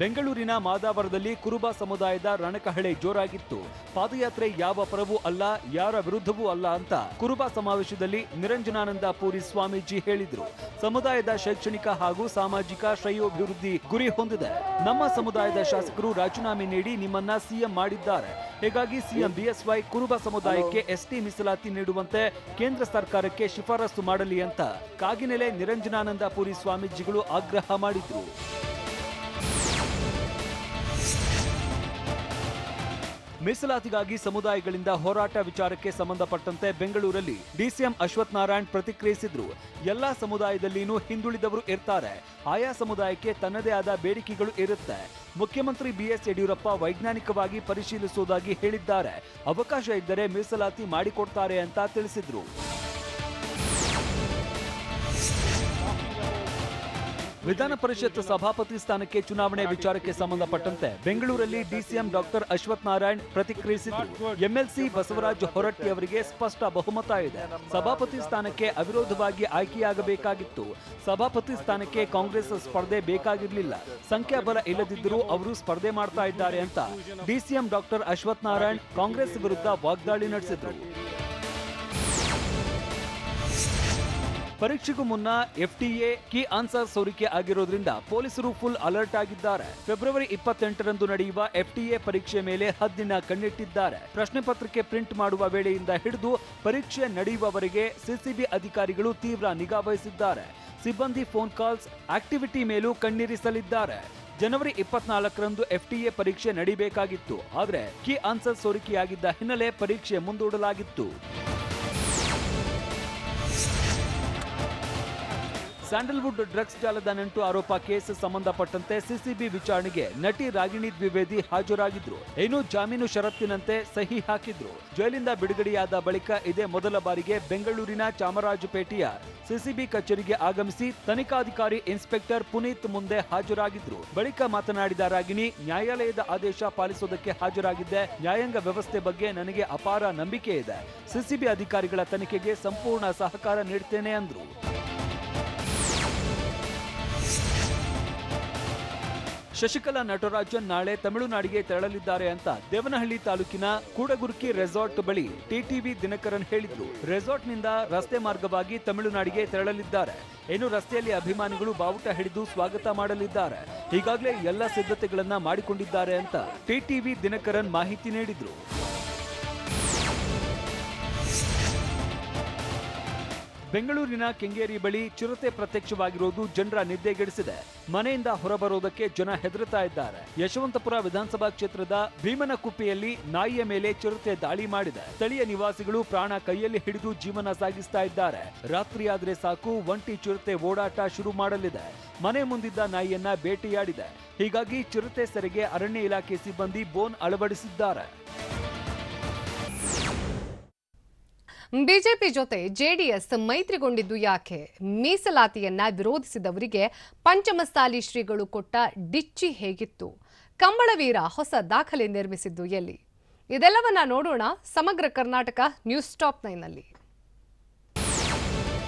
ಬೆಂಗಳೂರಿನ ಮಾದಾವರದಲ್ಲಿ ಕುರುಬ ಸಮುದಾಯದ ರಣಕಹಳೆ ಜೋರಾಗಿತ್ತು. ಪಾದಯಾತ್ರೆ ಯಾವ ಪರವೂ ಅಲ್ಲ, ಯಾರ ವಿರುದ್ಧವೂ ಅಲ್ಲ ಅಂತ ಕುರುಬ ಸಮಾವೇಶದಲ್ಲಿ ನಿರಂಜನಾನಂದ ಪುರಿ ಸ್ವಾಮೀಜಿ ಹೇಳಿದ್ರು. ಸಮುದಾಯದ ಶೈಕ್ಷಣಿಕ ಹಾಗೂ ಸಾಮಾಜಿಕ ಶ್ರೇಯೋಭಿವೃದ್ಧಿ ಗುರಿ ಹೊಂದಿದೆ. ನಮ್ಮ ಸಮುದಾಯದ ಶಾಸಕರು ರಾಜೀನಾಮೆ ನೀಡಿ ನಿಮ್ಮನ್ನ ಸಿಎಂ ಮಾಡಿದ್ದಾರೆ. ಹೀಗಾಗಿ ಸಿಎಂ ಬಿಎಸ್ವೈ ಕುರುಬ ಸಮುದಾಯಕ್ಕೆ ಎಸ್ಟಿ ಮೀಸಲಾತಿ ನೀಡುವಂತೆ ಕೇಂದ್ರ ಸರ್ಕಾರಕ್ಕೆ ಶಿಫಾರಸು ಮಾಡಲಿ ಅಂತ ಕಾಗಿನೆಲೆ ನಿರಂಜನಾನಂದ ಪುರಿ ಸ್ವಾಮೀಜಿಗಳು ಆಗ್ರಹ ಮಾಡಿದ್ರು. ಮೀಸಲಾತಿಗಾಗಿ ಸಮುದಾಯಗಳಿಂದ ಹೋರಾಟ ವಿಚಾರಕ್ಕೆ ಸಂಬಂಧಪಟ್ಟಂತೆ ಬೆಂಗಳೂರಲ್ಲಿ ಡಿಸಿಎಂ ಅಶ್ವಥ್ ನಾರಾಯಣ್ ಪ್ರತಿಕ್ರಿಯಿಸಿದ್ರು. ಎಲ್ಲಾ ಸಮುದಾಯದಲ್ಲಿನೂ ಹಿಂದುಳಿದವರು ಇರ್ತಾರೆ. ಆಯಾ ಸಮುದಾಯಕ್ಕೆ ತನ್ನದೇ ಆದ ಬೇಡಿಕೆಗಳು ಇರುತ್ತೆ. ಮುಖ್ಯಮಂತ್ರಿ ಬಿಎಸ್ ಯಡಿಯೂರಪ್ಪ ವೈಜ್ಞಾನಿಕವಾಗಿ ಪರಿಶೀಲಿಸುವುದಾಗಿ ಹೇಳಿದ್ದಾರೆ. ಅವಕಾಶ ಇದ್ದರೆ ಮೀಸಲಾತಿ ಮಾಡಿಕೊಡ್ತಾರೆ ಅಂತ ತಿಳಿಸಿದ್ರು. ವಿಧಾನ ಪರಿಷತ್ ಸಭಾಪತಿ ಸ್ಥಾನಕ್ಕೆ ಚುನಾವಣೆ ವಿಚಾರಕ್ಕೆ ಸಂಬಂಧಪಟ್ಟಂತೆ ಬೆಂಗಳೂರಲ್ಲಿ ಡಿಸಿಎಂ ಡಾಕ್ಟರ್ ಅಶ್ವಥ್ ನಾರಾಯಣ್ ಪ್ರತಿಕ್ರಿಯಿಸಿದರು. ಎಂಎಲ್ಸಿ ಬಸವರಾಜ ಹೊರಟ್ಟಿ ಅವರಿಗೆ ಸ್ಪಷ್ಟ ಬಹುಮತ ಇದೆ. ಸಭಾಪತಿ ಸ್ಥಾನಕ್ಕೆ ಅವಿರೋಧವಾಗಿ ಆಯ್ಕೆಯಾಗಬೇಕಾಗಿತ್ತು. ಸಭಾಪತಿ ಸ್ಥಾನಕ್ಕೆ ಕಾಂಗ್ರೆಸ್ ಸ್ಪರ್ಧೆ ಬೇಕಾಗಿರಲಿಲ್ಲ. ಸಂಖ್ಯಾಬಲ ಇಲ್ಲದಿದ್ದರೂ ಅವರು ಸ್ಪರ್ಧೆ ಮಾಡ್ತಾ ಇದ್ದಾರೆ ಅಂತ ಡಿಸಿಎಂ ಡಾಕ್ಟರ್ ಅಶ್ವಥ್ ನಾರಾಯಣ್ ಕಾಂಗ್ರೆಸ್ ವಿರುದ್ಧ ವಾಗ್ದಾಳಿ ನಡೆಸಿದರು. ಪರೀಕ್ಷೆಗೂ ಮುನ್ನ ಎಫ್ಟಿಎ ಕೀ ಆನ್ಸರ್ ಸೋರಿಕೆ ಆಗಿರೋದ್ರಿಂದ ಪೊಲೀಸರು ಫುಲ್ ಅಲರ್ಟ್ ಆಗಿದ್ದಾರೆ. ಫೆಬ್ರವರಿ 28ರಂದು ನಡೆಯುವ ಎಫ್ಟಿಎ ಪರೀಕ್ಷೆ ಮೇಲೆ ಹದ್ದಿನ ಕಣ್ಣಿಟ್ಟಿದ್ದಾರೆ. ಪ್ರಶ್ನೆ ಪತ್ರಿಕೆ ಪ್ರಿಂಟ್ ಮಾಡುವ ವೇಳೆಯಿಂದ ಹಿಡಿದು ಪರೀಕ್ಷೆ ನಡೆಯುವವರೆಗೆ ಸಿಸಿಬಿ ಅಧಿಕಾರಿಗಳು ತೀವ್ರ ನಿಗಾ ವಹಿಸಿದ್ದಾರೆ. ಸಿಬ್ಬಂದಿ ಫೋನ್ ಕಾಲ್ಸ್ ಆಕ್ಟಿವಿಟಿ ಮೇಲೂ ಕಣ್ಣಿರಿಸಲಿದ್ದಾರೆ. ಜನವರಿ 24ರಂದು ಎಫ್ಟಿಎ ಪರೀಕ್ಷೆ ನಡೆಯಬೇಕಾಗಿತ್ತು. ಆದರೆ ಕೀ ಆನ್ಸರ್ ಸೋರಿಕೆಯಾಗಿದ್ದ ಹಿನ್ನೆಲೆ ಪರೀಕ್ಷೆ ಮುಂದೂಡಲಾಗಿತ್ತು. ಸ್ಯಾಂಡಲ್ವುಡ್ ಡ್ರಗ್ಸ್ ಜಾಲದ ನಂಟು ಆರೋಪ ಕೇಸ್ ಸಂಬಂಧಪಟ್ಟಂತೆ ಸಿಸಿಬಿ ವಿಚಾರಣೆಗೆ ನಟಿ ರಾಗಿಣಿ ದ್ವಿವೇದಿ ಹಾಜರಾಗಿದ್ರು. ಇನ್ನು ಜಾಮೀನು ಷರತ್ತಿನಂತೆ ಸಹಿ ಹಾಕಿದ್ರು. ಜೈಲಿಂದ ಬಿಡುಗಡೆಯಾದ ಬಳಿಕ ಇದೇ ಮೊದಲ ಬಾರಿಗೆ ಬೆಂಗಳೂರಿನ ಚಾಮರಾಜಪೇಟೆಯ ಸಿಸಿಬಿ ಕಚೇರಿಗೆ ಆಗಮಿಸಿ ತನಿಖಾಧಿಕಾರಿ ಇನ್ಸ್ಪೆಕ್ಟರ್ ಪುನೀತ್ ಮುಂದೆ ಹಾಜರಾಗಿದ್ರು. ಬಳಿಕ ಮಾತನಾಡಿದ ರಾಗಿಣಿ, ನ್ಯಾಯಾಲಯದ ಆದೇಶ ಪಾಲಿಸೋದಕ್ಕೆ ಹಾಜರಾಗಿದ್ದೆ. ನ್ಯಾಯಾಂಗ ವ್ಯವಸ್ಥೆ ಬಗ್ಗೆ ನನಗೆ ಅಪಾರ ನಂಬಿಕೆ ಇದೆ. ಸಿಸಿಬಿ ಅಧಿಕಾರಿಗಳ ತನಿಖೆಗೆ ಸಂಪೂರ್ಣ ಸಹಕಾರ ನೀಡುತ್ತೇನೆ ಅಂದ್ರು. ಶಶಿಕಲಾ ನಟರಾಜನ್ ನಾಳೆ ತಮಿಳುನಾಡಿಗೆ ತೆರಳಲಿದ್ದಾರೆ ಅಂತ ದೇವನಹಳ್ಳಿ ತಾಲೂಕಿನ ಕೂಡಗುರ್ಕಿ ರೆಸಾರ್ಟ್ ಬಳಿ ಟಿಟಿವಿ ದಿನಕರನ್ ಹೇಳಿದ್ರು. ರೆಸಾರ್ಟ್ನಿಂದ ರಸ್ತೆ ಮಾರ್ಗವಾಗಿ ತಮಿಳುನಾಡಿಗೆ ತೆರಳಲಿದ್ದಾರೆ. ಇನ್ನು ರಸ್ತೆಯಲ್ಲಿ ಅಭಿಮಾನಿಗಳು ಬಾವುಟ ಹಿಡಿದು ಸ್ವಾಗತ ಮಾಡಲಿದ್ದಾರೆ. ಈಗಾಗಲೇ ಎಲ್ಲ ಸಿದ್ಧತೆಗಳನ್ನ ಮಾಡಿಕೊಂಡಿದ್ದಾರೆ ಅಂತ ಟಿಟಿವಿ ದಿನಕರನ್ ಮಾಹಿತಿ ನೀಡಿದ್ರು. ಬೆಂಗಳೂರಿನ ಕೆಂಗೇರಿ ಬಳಿ ಚಿರತೆ ಪ್ರತ್ಯಕ್ಷವಾಗಿರುವುದು ಜನರ ನಿದ್ದೆಗೆಡಿಸಿದೆ. ಮನೆಯಿಂದ ಹೊರಬರೋದಕ್ಕೆ ಜನ ಹೆದರುತ್ತಾ ಇದ್ದಾರೆ. ಯಶವಂತಪುರ ವಿಧಾನಸಭಾ ಕ್ಷೇತ್ರದ ಭೀಮನಕುಪ್ಪೆಯಲ್ಲಿ ನಾಯಿಯ ಮೇಲೆ ಚಿರತೆ ದಾಳಿ ಮಾಡಿದೆ. ಸ್ಥಳೀಯ ನಿವಾಸಿಗಳು ಪ್ರಾಣ ಕೈಯಲ್ಲಿ ಹಿಡಿದು ಜೀವನ ಸಾಗಿಸ್ತಾ ಇದ್ದಾರೆ. ರಾತ್ರಿಯಾದ್ರೆ ಸಾಕು ಒಂಟಿ ಚಿರತೆ ಓಡಾಟ ಶುರು ಮಾಡಲಿದೆ. ಮನೆ ಮುಂದಿದ್ದ ನಾಯಿಯನ್ನ ಬೇಟೆಯಾಡಿದೆ. ಹೀಗಾಗಿ ಚಿರತೆ ಸೆರೆಗೆ ಅರಣ್ಯ ಇಲಾಖೆ ಸಿಬ್ಬಂದಿ ಬೋನ್ ಅಳವಡಿಸಿದ್ದಾರೆ. ಬಿಜೆಪಿ ಜೊತೆ ಜೆಡಿಎಸ್ ಮೈತ್ರಿಗೊಂಡಿದ್ದು ಯಾಕೆ? ಮೀಸಲಾತಿಯನ್ನ ವಿರೋಧಿಸಿದವರಿಗೆ ಪಂಚಮಸಾಲಿ ಶ್ರೀಗಳು ಕೊಟ್ಟ ಡಿಚ್ಚಿ ಹೇಗಿತ್ತು? ಕಂಬಳವೀರ ಹೊಸ ದಾಖಲೆ ನಿರ್ಮಿಸಿದ್ದು ಎಲ್ಲಿ? ಇದೆಲ್ಲವನ್ನ ನೋಡೋಣ ಸಮಗ್ರ ಕರ್ನಾಟಕ ನ್ಯೂಸ್ ಟಾಪ್ 9ನಲ್ಲಿ.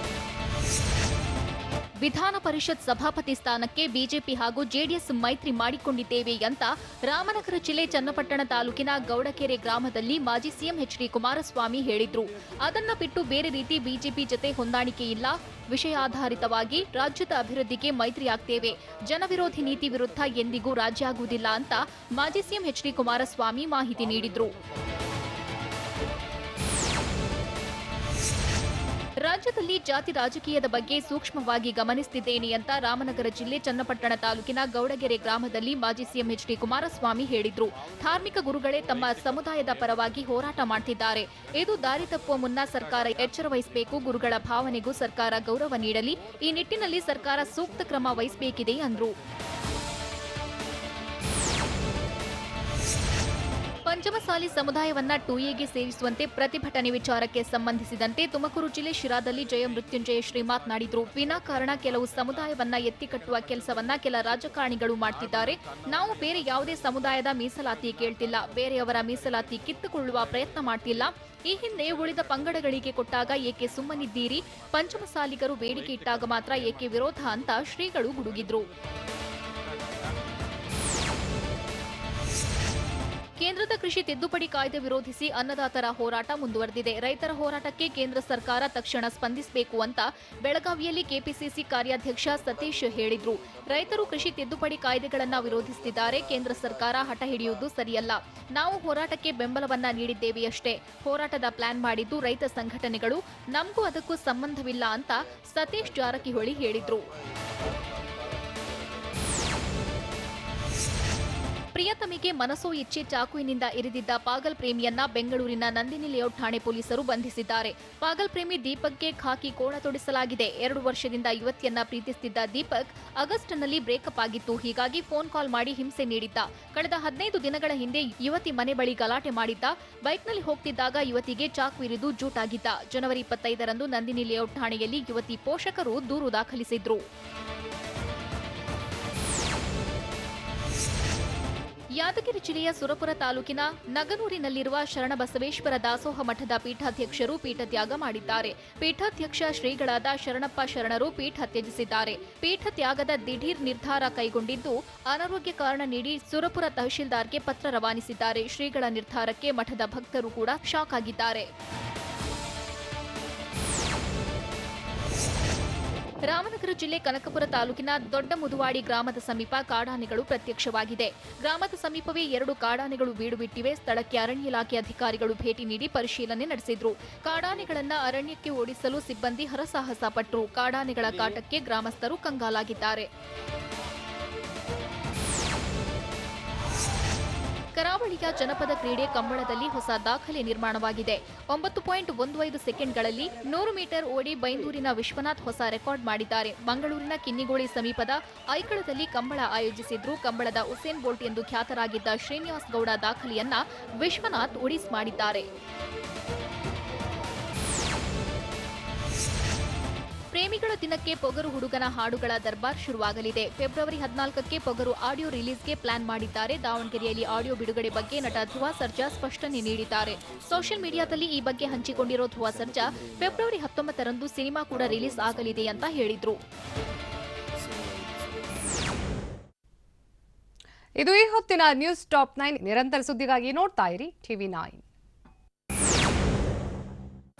ವಿಧಾನ ಪರಿಷತ್ ಸಭಾಪತಿ ಸ್ಥಾನಕ್ಕೆ ಬಿಜೆಪಿ ಹಾಗೂ ಜೆಡಿಎಸ್ ಮೈತ್ರಿ ಮಾಡಿಕೊಂಡಿದ್ದೇವೆ ಅಂತ ರಾಮನಗರ ಜಿಲ್ಲೆ ಚನ್ನಪಟ್ಟಣ ತಾಲೂಕಿನ ಗೌಡಕೆರೆ ಗ್ರಾಮದಲ್ಲಿ ಮಾಜಿ ಸಿಎಂ ಎಚ್.ಡಿ. ಕುಮಾರಸ್ವಾಮಿ ಹೇಳಿದ್ರು. ಅದನ್ನ ಬಿಟ್ಟು ಬೇರೆ ರೀತಿ ಬಿಜೆಪಿ ಜೊತೆ ಹೊಂದಾಣಿಕೆ ಇಲ್ಲ. ವಿಷಯಾಧಾರಿತವಾಗಿ ರಾಜ್ಯದ ಅಭಿವೃದ್ಧಿಗೆ ಮೈತ್ರಿ ಆಗ್ತೇವೆ. ಜನವಿರೋಧಿ ನೀತಿ ವಿರುದ್ಧ ಎಂದಿಗೂ ರಾಜ್ಯ ಆಗುವುದಿಲ್ಲ ಅಂತ ಮಾಜಿ ಸಿಎಂ ಎಚ್.ಡಿ. ಕುಮಾರಸ್ವಾಮಿ ಮಾಹಿತಿ ನೀಡಿದ್ರು. ರಾಜ್ಯದಲ್ಲಿ ಜಾತಿ ರಾಜಕೀಯದ ಬಗ್ಗೆ ಸೂಕ್ಷ್ಮವಾಗಿ ಗಮನಿಸುತ್ತಿದ್ದೇನೆ ಅಂತ ರಾಮನಗರ ಜಿಲ್ಲೆ ಚನ್ನಪಟ್ಟಣ ತಾಲೂಕಿನ ಗೌಡಗೆರೆ ಗ್ರಾಮದಲ್ಲಿ ಮಾಜಿ ಸಿಎಂ ಎಚ್.ಡಿ. ಕುಮಾರಸ್ವಾಮಿ ಹೇಳಿದ್ರು. ಧಾರ್ಮಿಕ ಗುರುಗಳೇ ತಮ್ಮ ಸಮುದಾಯದ ಪರವಾಗಿ ಹೋರಾಟ ಮಾಡ್ತಿದ್ದಾರೆ. ಇದು ದಾರಿ ತಪ್ಪುವ ಮುನ್ನ ಸರ್ಕಾರ ಎಚ್ಚರ ವಹಿಸಬೇಕು. ಗುರುಗಳ ಭಾವನೆಗೂ ಸರ್ಕಾರ ಗೌರವ ನೀಡಲಿ. ಈ ನಿಟ್ಟಿನಲ್ಲಿ ಸರ್ಕಾರ ಸೂಕ್ತ ಕ್ರಮ ವಹಿಸಬೇಕಿದೆ ಅಂದ್ರು. ಪಂಚಮಸಾಲಿ ಸಮುದಾಯವನ್ನ 2ಎಗೆ ಸೇರಿಸುವಂತೆ ಪ್ರತಿಭಟನೆ ವಿಚಾರಕ್ಕೆ ಸಂಬಂಧಿಸಿದಂತೆ ತುಮಕೂರು ಜಿಲ್ಲೆ ಶಿರಾದಲ್ಲಿ ಜಯ ಮೃತ್ಯುಂಜಯ ಶ್ರೀ ಮಾತನಾಡಿದ್ರು. ವಿನಾಕಾರಣ ಕೆಲವು ಸಮುದಾಯವನ್ನ ಎತ್ತಿಕಟ್ಟುವ ಕೆಲಸವನ್ನ ಕೆಲ ರಾಜಕಾರಣಿಗಳು ಮಾಡ್ತಿದ್ದಾರೆ. ನಾವು ಬೇರೆ ಯಾವುದೇ ಸಮುದಾಯದ ಮೀಸಲಾತಿ ಕೇಳ್ತಿಲ್ಲ. ಬೇರೆಯವರ ಮೀಸಲಾತಿ ಕಿತ್ತುಕೊಳ್ಳುವ ಪ್ರಯತ್ನ ಮಾಡ್ತಿಲ್ಲ. ಈ ಹಿಂದೆ ಉಳಿದ ಪಂಗಡಗಳಿಗೆ ಕೊಟ್ಟಾಗ ಏಕೆ ಸುಮ್ಮನಿದ್ದೀರಿ? ಪಂಚಮಸಾಲಿಗರು ಬೇಡಿಕೆ ಇಟ್ಟಾಗ ಮಾತ್ರ ಏಕೆ ವಿರೋಧ ಅಂತ ಶ್ರೀಗಳು ಗುಡುಗಿದ್ರು. ಕೇಂದ್ರದ ಕೃಷಿ ತಿದ್ದುಪಡಿ ಕಾಯ್ದೆ ವಿರೋಧಿಸಿ ಅನ್ನದಾತರ ಹೋರಾಟ ಮುಂದುವರೆದಿದೆ. ರೈತರ ಹೋರಾಟಕ್ಕೆ ಕೇಂದ್ರ ಸರ್ಕಾರ ತಕ್ಷಣ ಸ್ಪಂದಿಸಬೇಕು ಅಂತ ಬೆಳಗಾವಿಯಲ್ಲಿ ಕೆಪಿಸಿಸಿ ಕಾರ್ಯಾಧ್ಯಕ್ಷ ಸತೀಶ್ ಹೇಳಿದ್ರು. ರೈತರು ಕೃಷಿ ತಿದ್ದುಪಡಿ ಕಾಯ್ದೆಗಳನ್ನು ವಿರೋಧಿಸುತ್ತಿದ್ದಾರೆ. ಕೇಂದ್ರ ಸರ್ಕಾರ ಹಠ ಹಿಡಿಯುವುದು ಸರಿಯಲ್ಲ. ನಾವು ಹೋರಾಟಕ್ಕೆ ಬೆಂಬಲವನ್ನ ನೀಡಿದ್ದೇವೆಯಷ್ಟೇ. ಹೋರಾಟದ ಪ್ಲಾನ್ ಮಾಡಿದ್ದು ರೈತ ಸಂಘಟನೆಗಳು. ನಮಗೂ ಅದಕ್ಕೂ ಸಂಬಂಧವಿಲ್ಲ ಅಂತ ಸತೀಶ್ ಜಾರಕಿಹೊಳಿ ಹೇಳಿದ್ರು. ಪ್ರಿಯತಮಿಗೆ ಮನಸೋ ಇಚ್ಛೆ ಚಾಕುವಿನಿಂದ ಇರಿದಿದ್ದ ಪಾಗಲ್ ಪ್ರೇಮಿಯನ್ನ ಬೆಂಗಳೂರಿನ ನಂದಿನಿ ಲೇಔಟ್ ಠಾಣೆ ಪೊಲೀಸರು ಬಂಧಿಸಿದ್ದಾರೆ. ಪಾಗಲ್ ಪ್ರೇಮಿ ದೀಪಕ್ಗೆ ಖಾಕಿ ಕೋಣ ತೊಡಿಸಲಾಗಿದೆ. 2 ವರ್ಷದಿಂದ ಯುವತಿಯನ್ನ ಪ್ರೀತಿಸುತ್ತಿದ್ದ ದೀಪಕ್ ಆಗಸ್ಟ್ನಲ್ಲಿ ಬ್ರೇಕಪ್ ಆಗಿತ್ತು. ಹೀಗಾಗಿ ಫೋನ್ ಕಾಲ್ ಮಾಡಿ ಹಿಂಸೆ ನೀಡಿದ್ದ. ಕಳೆದ 15 ದಿನಗಳ ಹಿಂದೆ ಯುವತಿ ಮನೆ ಬಳಿ ಗಲಾಟೆ ಮಾಡಿದ್ದ. ಬೈಕ್ನಲ್ಲಿ ಹೋಗ್ತಿದ್ದಾಗ ಯುವತಿಗೆ ಚಾಕು ಇರಿದು ಜೂಟಾಗಿದ್ದ. ಜನವರಿ 25ರಂದು ನಂದಿನಿ ಲೇಔಟ್ ಠಾಣೆಯಲ್ಲಿ ಯುವತಿ ಪೋಷಕರು ದೂರು ದಾಖಲಿಸಿದ್ರು. ಯಾದಗಿರಿ ಜಿಲ್ಲೆಯ ಸುರಪುರ ತಾಲೂಕಿನ ನಗನೂರಿನಲ್ಲಿರುವ ಶರಣಬಸವೇಶ್ವರ ದಾಸೋಹ ಮಠದ ಪೀಠಾಧ್ಯಕ್ಷರು ಪೀಠ ತ್ಯಾಗ ಮಾಡಿದ್ದಾರೆ. ಪೀಠಾಧ್ಯಕ್ಷ ಶ್ರೀಗಳಾದ ಶರಣಪ್ಪ ಶರಣರು ಪೀಠ ತ್ಯಜಿಸಿದ್ದಾರೆ. ಪೀಠ ತ್ಯಾಗದ ದಿಢೀರ್ ನಿರ್ಧಾರ ಕೈಗೊಂಡಿದ್ದು ಅನಾರೋಗ್ಯ ಕಾರಣ ನೀಡಿ ಸುರಪುರ ತಹಶೀಲ್ದಾರ್ಗೆ ಪತ್ರ ರವಾನಿಸಿದ್ದಾರೆ. ಶ್ರೀಗಳ ನಿರ್ಧಾರಕ್ಕೆ ಮಠದ ಭಕ್ತರು ಕೂಡ ಶಾಕ್ ಆಗಿದ್ದಾರೆ. ರಾಮನಗರ ಜಿಲ್ಲೆ ಕನಕಪುರ ತಾಲೂಕಿನ ದೊಡ್ಡ ಮುದುವಾಡಿ ಗ್ರಾಮದ ಸಮೀಪ ಕಾಡಾನೆಗಳು ಪ್ರತ್ಯಕ್ಷವಾಗಿದೆ. ಗ್ರಾಮದ ಸಮೀಪವೇ 2 ಕಾಡಾನೆಗಳು ಬೀಡು ಬಿಟ್ಟಿವೆ. ಸ್ಥಳಕ್ಕೆ ಅರಣ್ಯ ಇಲಾಖೆ ಅಧಿಕಾರಿಗಳು ಭೇಟಿ ನೀಡಿ ಪರಿಶೀಲನೆ ನಡೆಸಿದ್ರು. ಕಾಡಾನೆಗಳನ್ನ ಅರಣ್ಯಕ್ಕೆ ಓಡಿಸಲು ಸಿಬ್ಬಂದಿ ಹರಸಾಹಸ ಪಟ್ಟರು. ಕಾಡಾನೆಗಳ ಕಾಟಕ್ಕೆ ಗ್ರಾಮಸ್ಥರು ಕಂಗಾಲಾಗಿದ್ದಾರೆ. ಕರಾವಳಿಯ ಜನಪದ ಕ್ರೀಡೆ ಕಂಬಳದಲ್ಲಿ ಹೊಸ ದಾಖಲೆ ನಿರ್ಮಾಣವಾಗಿದೆ. 9.15 ಸೆಕೆಂಡ್ಗಳಲ್ಲಿ 100 ಮೀಟರ್ ಓಡಿ ಬೈಂದೂರಿನ ವಿಶ್ವನಾಥ್ ಹೊಸ ರೆಕಾರ್ಡ್ ಮಾಡಿದ್ದಾರೆ. ಮಂಗಳೂರಿನ ಕಿನ್ನಿಗೋಳಿ ಸಮೀಪದ ಐಕಳದಲ್ಲಿ ಕಂಬಳ ಆಯೋಜಿಸಿದ್ರು. ಕಂಬಳದ ಉಸೇನ್ ಬೋಲ್ಟ್ ಎಂದು ಖ್ಯಾತರಾಗಿದ್ದ ಶ್ರೀನಿವಾಸ್ ಗೌಡ ದಾಖಲೆಯನ್ನ ವಿಶ್ವನಾಥ್ ಉಡಿಸ್ ಮಾಡಿದ್ದಾರೆ. ಪ್ರೇಮಿಗಳ ದಿನಕ್ಕೆ ಪೊಗರು ಹುಡುಗನ ಹಾಡುಗಳ ದರ್ಬಾರ್ ಶುರುವಾಗಲಿದೆ. ಫೆಬ್ರವರಿ 14ಕ್ಕೆ ಪೊಗರು ಆಡಿಯೋ ರಿಲೀಸ್ಗೆ ಪ್ಲಾನ್ ಮಾಡಿದ್ದಾರೆ. ದಾವಣಗೆರೆಯಲ್ಲಿ ಆಡಿಯೋ ಬಿಡುಗಡೆ ಬಗ್ಗೆ ನಟ ಧ್ರುವ ಸರ್ಜಾ ಸ್ಪಷ್ಟನೆ ನೀಡಿದ್ದಾರೆ. ಸೋಷಿಯಲ್ ಮೀಡಿಯಾದಲ್ಲಿ ಈ ಬಗ್ಗೆ ಹಂಚಿಕೊಂಡಿರೋ ಧ್ರುವ ಸರ್ಜಾ ಫೆಬ್ರವರಿ 19ರಂದು ಸಿನಿಮಾ ಕೂಡ ರಿಲೀಸ್ ಆಗಲಿದೆ ಅಂತ ಹೇಳಿದ್ರು. ಇದು ಈ ಹೊತ್ತಿನ ನ್ಯೂಸ್ ಟಾಪ್ 9. ನಿರಂತರ ಸುದ್ದಿಗಾಗಿ ನೋಡ್ತಾ ಇರಿ TV9.